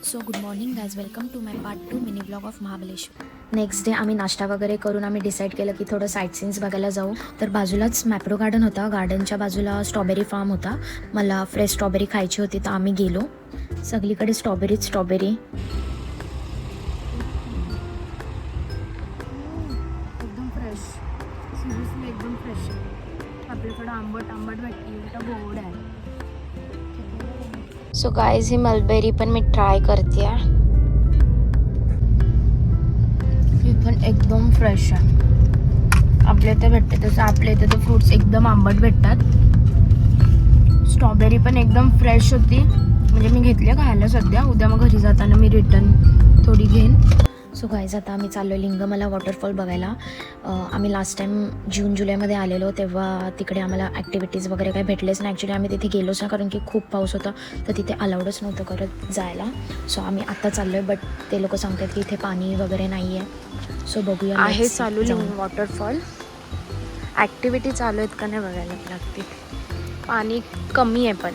So good morning guys, welcome to my part 2 mini blog of Mahabaleshwar. Next day आम्ही नाश्ता वगैरे करून आम्ही डिसाईड केलं की थोडं साईट सीन्स बघायला जाऊ. तर बाजूलाच मॅप्रो गार्डन होता. गार्डनच्या बाजूला स्ट्रॉबेरी फार्म होता. मला फ्रेश स्ट्रॉबेरी खायची होती तर आम्ही गेलो. सगळीकडे स्ट्रॉबेरी एकदम फ्रेश, सिरियसली एकदम फ्रेश आहे. आपल्याकडं आंबट भेटते, गोड आहे. सो गाइज ही मलबेरी पण मी ट्राय करते. ही पण एकदम फ्रेश आहे. आपल्या इथे भेटते तसं आपल्या इथे तर फ्रुट्स एकदम आंबट भेटतात. स्ट्रॉबेरी पण एकदम फ्रेश होती. म्हणजे मी घेतली खायला सध्या. उद्या मग घरी जाताना मी रिटर्न थोडी घेईन. सो गाईज आता आम्ही चाललो लिंगमला वॉटरफॉल बघायला. आम्ही लास्ट टाईम जून जुलैमध्ये आलेलो तेव्हा तिकडे आम्हाला ॲक्टिव्हिटीज वगैरे काही भेटलेच नाही. ॲक्च्युली आम्ही तिथे गेलोच ना कारण की खूप पाऊस होता तर तिथे अलाउडच नव्हतं करत जायला. सो आम्ही आत्ता चाललो आहे बट ते लोक सांगतात की इथे पाणी वगैरे नाही आहे. सो बघूया आहे चालू वॉटरफॉल. ॲक्टिव्हिटी चालू आहेत का नाही बघायला लागते. पाणी कमी आहे पण.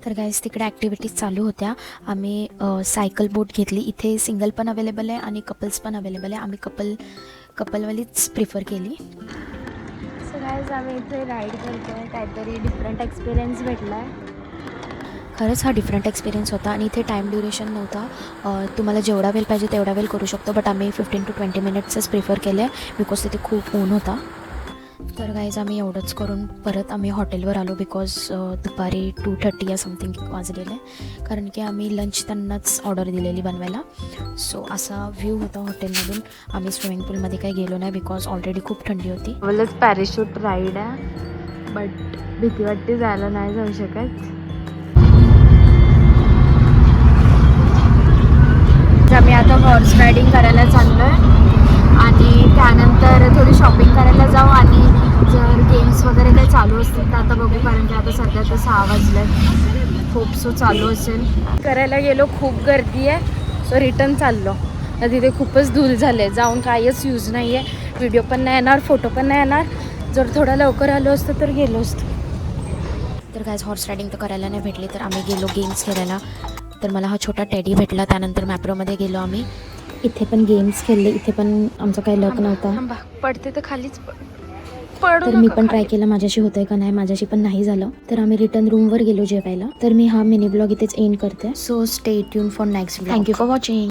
तर गाईज तिकडे ॲक्टिव्हिटीज चालू होत्या. आम्ही सायकल बोट घेतली. इथे सिंगल पण अवेलेबल आहे आणि कपल्स पण अवेलेबल आहे. आम्ही कपलवालीच प्रिफर केली. सो गाईज आम्ही इथे राईड करतो आहे. काहीतरी डिफरंट एक्सपिरियन्स भेटला आहे. खरंच हा डिफरंट एक्सपिरियन्स होता आणि इथे टाईम ड्युरेशन नव्हता. तुम्हाला जेवढा वेळ पाहिजे तेवढा वेळ करू शकतो बट आम्ही 15 to 20 मिनिट्सच प्रिफर केले बिकॉज तिथे खूप ऊन होता. तर गाईज आम्ही एवढंच करून परत आम्ही हॉटेलवर आलो बिकॉज दुपारी 2:30 या समथिंग वाजलेलं आहे. कारण की आम्ही लंच त्यांनाच ऑर्डर दिलेली बनवायला. सो असा व्ह्यू होता हॉटेलमधून. आम्ही स्विमिंग पूलमध्ये काही गेलो नाही बिकॉज ऑलरेडी खूप थंडी होती. मला पॅराशूट राईड आहे बट भीती वाटते, जायला नाही जाऊ शकत. आम्ही आता हॉर्स रायडिंग करायला चाललो आहे आणि त्यानंतर थोडी शॉपिंग करायला जाऊ आणि जर गेम्स वगैरे काही चालू असतील तर आता बघू कारण की आता सध्या तर 6 वाजले. खूप सो चालू असेल. करायला गेलो खूप गर्दी आहे सो रिटर्न चाललो. तर तिथे खूपच धूल झाले. जाऊन काहीच यूज नाही आहे. व्हिडिओ पण नाही येणार, फोटो पण नाही येणार. जर थोडा लवकर आलो असतो तर गेलो असतो. तर गाईज हॉर्स रायडिंग तर करायला नाही भेटली तर आम्ही गेलो गेम्स खेळायला. तर मला हा छोटा टेडी भेटला. त्यानंतर मॅप्रोमध्ये गेलो आम्ही. इथे पण गेम्स खेळले. इथे पण आमचं काही लक नव्हता. पडते तर खालीच तर मी पण ट्राय केला माझ्याशी होतंय का नाही. माझ्याशी पण नाही झालं. तर आम्ही रिटर्न रूमवर गेलो जेवायला. तर मी हा मिनी ब्लॉग इथेच एंड करते. So stay tune for next blog. Thank you for watching.